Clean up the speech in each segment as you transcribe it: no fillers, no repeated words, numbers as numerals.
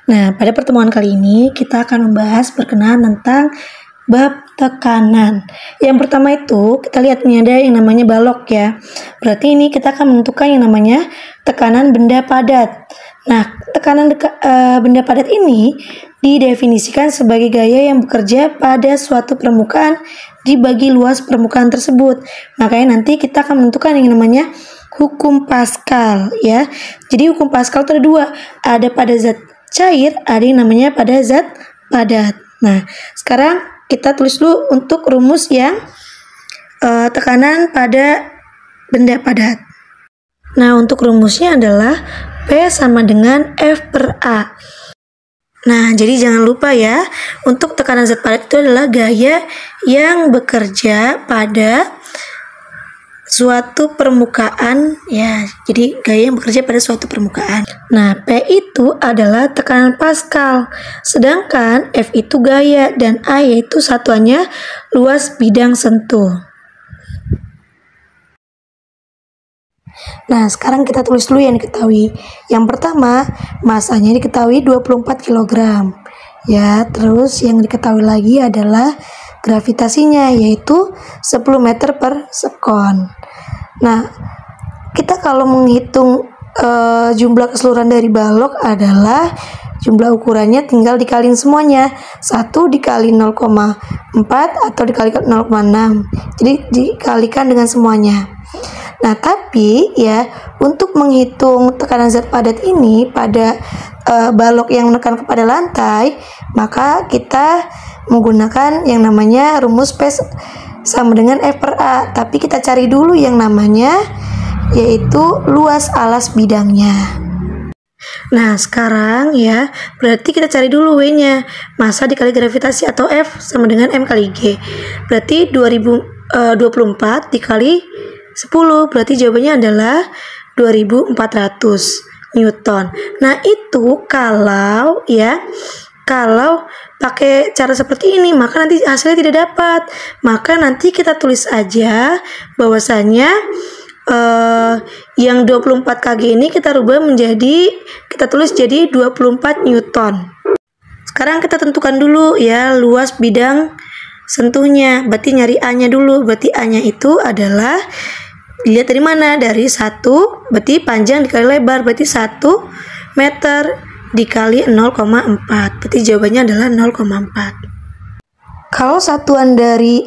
Nah, pada pertemuan kali ini kita akan membahas berkenaan tentang bab tekanan. Yang pertama itu kita lihat ini ada yang namanya balok ya. Berarti ini kita akan menentukan yang namanya tekanan benda padat. Nah, tekanan benda padat ini didefinisikan sebagai gaya yang bekerja pada suatu permukaan dibagi luas permukaan tersebut. Makanya nanti kita akan menentukan yang namanya hukum Pascal ya. Jadi hukum Pascal itu ada dua, ada pada zat cair, ada yang namanya pada zat padat. Nah, sekarang kita tulis dulu untuk rumus yang tekanan pada benda padat. Nah, untuk rumusnya adalah P sama dengan F per A. Nah, jadi jangan lupa ya, untuk tekanan zat padat itu adalah gaya yang bekerja pada suatu permukaan ya. Jadi gaya yang bekerja pada suatu permukaan. Nah, P itu adalah tekanan Pascal, sedangkan F itu gaya dan A yaitu satuannya luas bidang sentuh. Nah, sekarang kita tulis dulu yang diketahui. Yang pertama, masanya diketahui 24 kg. Ya, terus yang diketahui lagi adalah gravitasinya yaitu 10 meter per sekon. Nah, kita kalau menghitung jumlah keseluruhan dari balok adalah jumlah ukurannya tinggal dikaliin semuanya. 1 dikali 0,4 atau dikalikan 0,6. Jadi dikalikan dengan semuanya. Nah, tapi ya untuk menghitung tekanan zat padat ini pada balok yang menekan kepada lantai, maka kita menggunakan yang namanya rumus P sama dengan F per A. Tapi kita cari dulu yang namanya yaitu luas alas bidangnya. Nah, sekarang ya berarti kita cari dulu W-nya, massa dikali gravitasi atau F sama dengan M kali G. Berarti 2024 dikali 10, berarti jawabannya adalah 2400 Newton. Nah, itu kalau pakai cara seperti ini, maka nanti hasilnya tidak dapat. Maka nanti kita tulis aja bahwasanya yang 24 kg ini kita rubah menjadi, kita tulis jadi 24 Newton. Sekarang kita tentukan dulu ya luas bidang sentuhnya. Berarti nyari A-nya dulu. Berarti A-nya itu adalah dilihat dari mana? Dari 1, berarti panjang dikali lebar, berarti 1 meter dikali 0,4. Berarti jawabannya adalah 0,4. Kalau satuan dari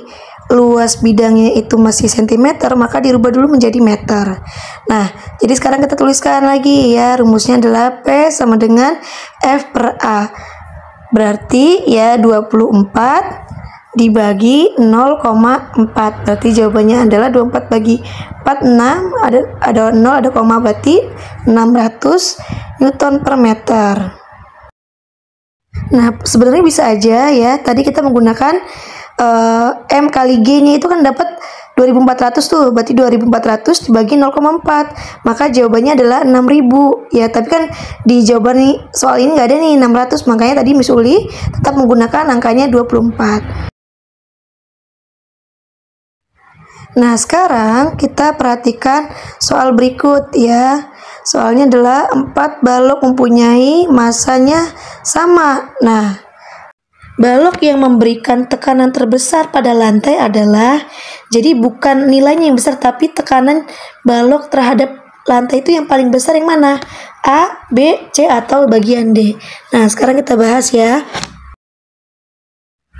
luas bidangnya itu masih cm, maka dirubah dulu menjadi meter. Nah, jadi sekarang kita tuliskan lagi ya, rumusnya adalah P sama dengan F per A. Berarti ya 24 dibagi 0,4, berarti jawabannya adalah 24 bagi 4, 6, ada 0, ada koma, berarti 600 Newton per meter. Nah, sebenarnya bisa aja ya, tadi kita menggunakan M kali G nya itu kan dapat 2400 tuh, berarti 2400 dibagi 0,4, maka jawabannya adalah 6000 ya. Tapi kan di jawaban nih, soal ini nggak ada nih 600, makanya tadi Miss Uli tetap menggunakan angkanya 24. Nah, sekarang kita perhatikan soal berikut ya. Soalnya adalah 4 balok mempunyai massanya sama. Nah, balok yang memberikan tekanan terbesar pada lantai adalah, jadi bukan nilainya yang besar, tapi tekanan balok terhadap lantai itu yang paling besar yang mana? A, B, C, atau bagian D. Nah, sekarang kita bahas ya.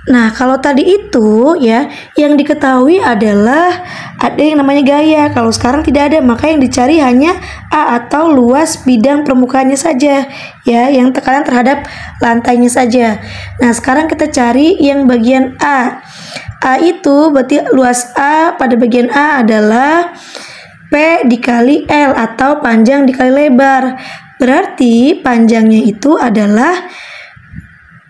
Nah, kalau tadi itu ya, yang diketahui adalah ada yang namanya gaya. Kalau sekarang tidak ada, maka yang dicari hanya A atau luas bidang permukaannya saja ya, yang tekanan terhadap lantainya saja. Nah, sekarang kita cari yang bagian A. A itu berarti luas A pada bagian A adalah P dikali L atau panjang dikali lebar. Berarti panjangnya itu adalah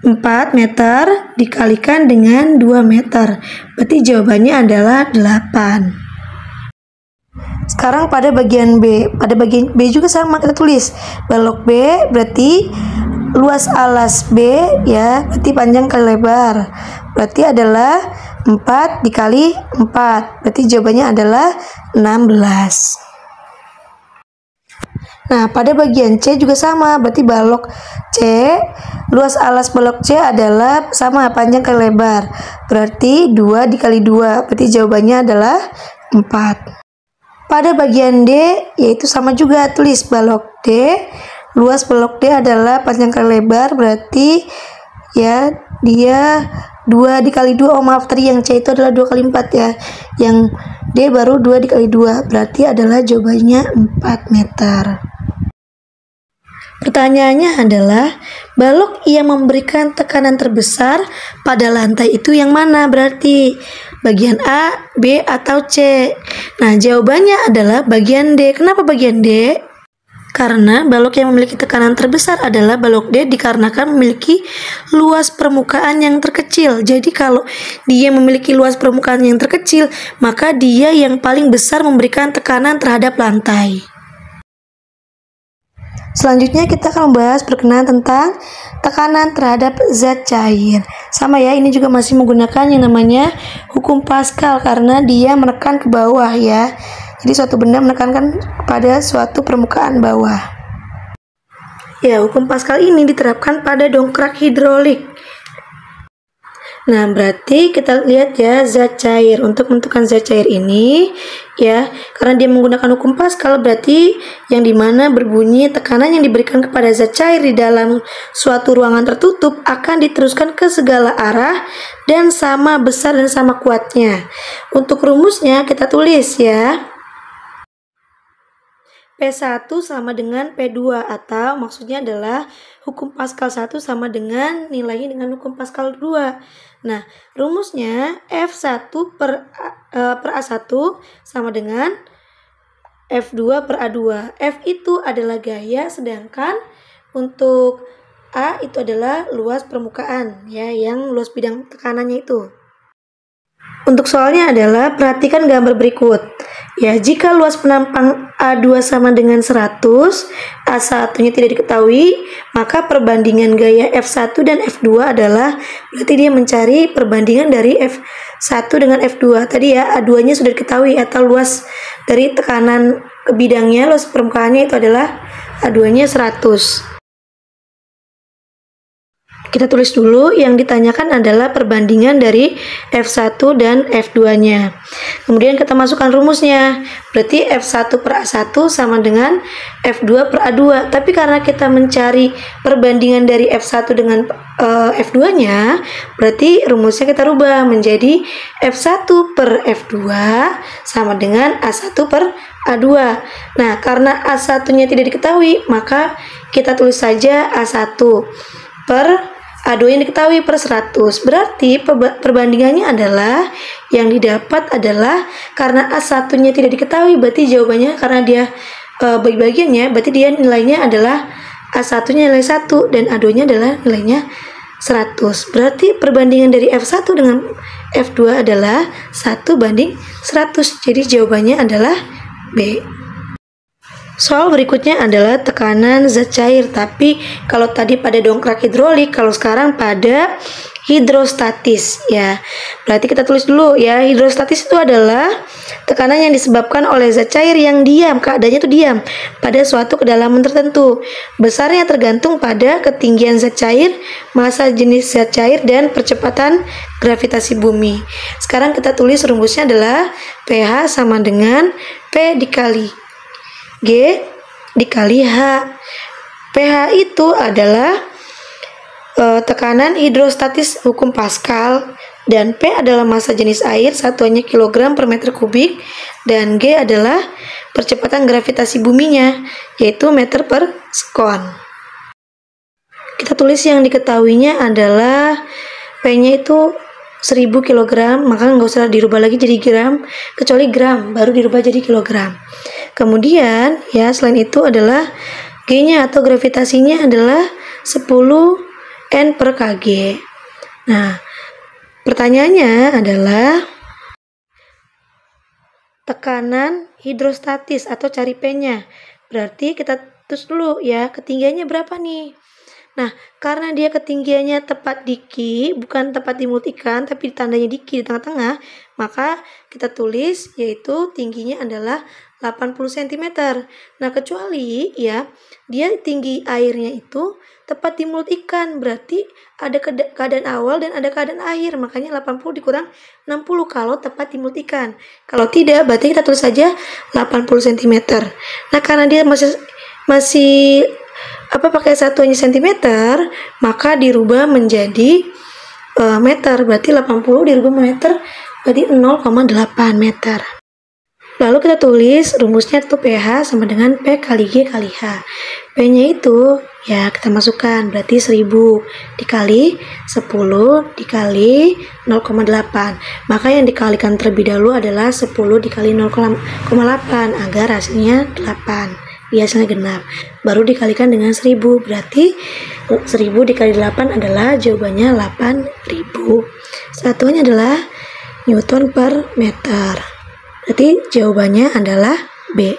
4 meter dikalikan dengan 2 meter. Berarti jawabannya adalah 8. Sekarang pada bagian B. Pada bagian B juga sama, kita tulis balok B berarti luas alas B ya, berarti panjang kali lebar. Berarti adalah 4 dikali 4. Berarti jawabannya adalah 16. Nah, pada bagian C juga sama, berarti balok C, luas alas balok C adalah sama panjang kali lebar. Berarti 2 dikali 2, berarti jawabannya adalah 4. Pada bagian D, yaitu sama juga, tulis balok D, luas balok D adalah panjang kali lebar, berarti ya dia 2 dikali 2, oh maaf tadi yang C itu adalah 2 kali 4 ya, yang D baru 2 dikali 2, berarti adalah jawabannya 4 meter. Pertanyaannya adalah, balok yang memberikan tekanan terbesar pada lantai itu yang mana? Berarti bagian A, B, atau C? Nah, jawabannya adalah bagian D. Kenapa bagian D? Karena balok yang memiliki tekanan terbesar adalah balok D dikarenakan memiliki luas permukaan yang terkecil. Jadi kalau dia memiliki luas permukaan yang terkecil, maka dia yang paling besar memberikan tekanan terhadap lantai. Selanjutnya kita akan membahas berkenaan tentang tekanan terhadap zat cair. Sama ya, ini juga masih menggunakan yang namanya hukum Pascal karena dia menekan ke bawah ya. Jadi suatu benda menekankan pada suatu permukaan bawah. Ya, hukum Pascal ini diterapkan pada dongkrak hidrolik. Nah, berarti kita lihat ya zat cair. Untuk menentukan zat cair ini ya, karena dia menggunakan hukum Pascal, berarti yang dimana berbunyi tekanan yang diberikan kepada zat cair di dalam suatu ruangan tertutup akan diteruskan ke segala arah dan sama besar dan sama kuatnya. Untuk rumusnya kita tulis ya. P1 sama dengan P2, atau maksudnya adalah hukum Pascal 1 sama dengan nilainya dengan hukum Pascal 2. Nah, rumusnya F1 per A1 sama dengan F2 per A2. F itu adalah gaya, sedangkan untuk A itu adalah luas permukaan ya, yang luas bidang tekanannya itu. Untuk soalnya adalah perhatikan gambar berikut. Ya, jika luas penampang A2 sama dengan 100, A1-nya tidak diketahui, maka perbandingan gaya F1 dan F2 adalah berarti dia mencari perbandingan dari F1 dengan F2. Tadi ya, A2-nya sudah diketahui atau luas dari tekanan ke bidangnya, luas permukaannya itu adalah A2-nya 100. Kita tulis dulu, yang ditanyakan adalah perbandingan dari F1 dan F2-nya. Kemudian kita masukkan rumusnya. Berarti F1 per A1 sama dengan F2 per A2. Tapi karena kita mencari perbandingan dari F1 dengan F2-nya, berarti rumusnya kita rubah menjadi F1 per F2 sama dengan A1 per A2. Nah, karena A1-nya tidak diketahui, maka kita tulis saja A1 per A2 yang diketahui per 100. Berarti perbandingannya adalah yang didapat adalah karena A1-nya tidak diketahui, berarti jawabannya karena dia bagi-bagiannya, berarti dia nilainya adalah A1-nya nilai 1 dan A2-nya adalah nilainya 100. Berarti perbandingan dari F1 dengan F2 adalah 1 banding 100. Jadi jawabannya adalah B. Soal berikutnya adalah tekanan zat cair, tapi kalau tadi pada dongkrak hidrolik, kalau sekarang pada hidrostatis ya. Berarti kita tulis dulu ya, hidrostatis itu adalah tekanan yang disebabkan oleh zat cair yang diam, keadaannya itu diam pada suatu kedalaman tertentu. Besarnya tergantung pada ketinggian zat cair, massa jenis zat cair, dan percepatan gravitasi bumi. Sekarang kita tulis rumusnya adalah pH sama dengan P dikali G dikali H. pH itu adalah tekanan hidrostatis hukum Pascal, dan P adalah massa jenis air, satuannya kilogram per meter kubik, dan G adalah percepatan gravitasi buminya, yaitu meter per sekon. Kita tulis yang diketahuinya adalah P-nya itu 1000 kg, maka nggak usah dirubah lagi jadi gram, kecuali gram baru dirubah jadi kilogram. Kemudian ya, selain itu adalah G-nya atau gravitasinya adalah 10 N per Kg. Nah, pertanyaannya adalah tekanan hidrostatis atau cari P-nya. Berarti kita tulis dulu ya, ketinggiannya berapa nih? Nah, karena dia ketinggiannya tepat di Q, bukan tepat di mulut ikan, tapi tandanya di Q di tengah-tengah, maka kita tulis yaitu tingginya adalah 80 cm. Nah, kecuali ya, dia tinggi airnya itu tepat di mulut ikan, berarti ada keadaan awal dan ada keadaan akhir, makanya 80 dikurang 60 kalau tepat di mulut ikan. Kalau tidak, berarti kita tulis saja 80 cm. Nah, karena dia masih pakai satuannya cm, maka dirubah menjadi meter, berarti 80 dirubah meter, berarti 0,8 meter. Lalu kita tulis rumusnya itu pH sama dengan P kali G kali H. P-nya itu ya kita masukkan, berarti 1000 dikali 10 dikali 0,8. Maka yang dikalikan terlebih dahulu adalah 10 dikali 0,8 agar hasilnya 8. Biasanya genap. Baru dikalikan dengan 1000, berarti 1000 dikali 8 adalah jawabannya 8000. Satuannya adalah Newton per meter. Berarti jawabannya adalah B.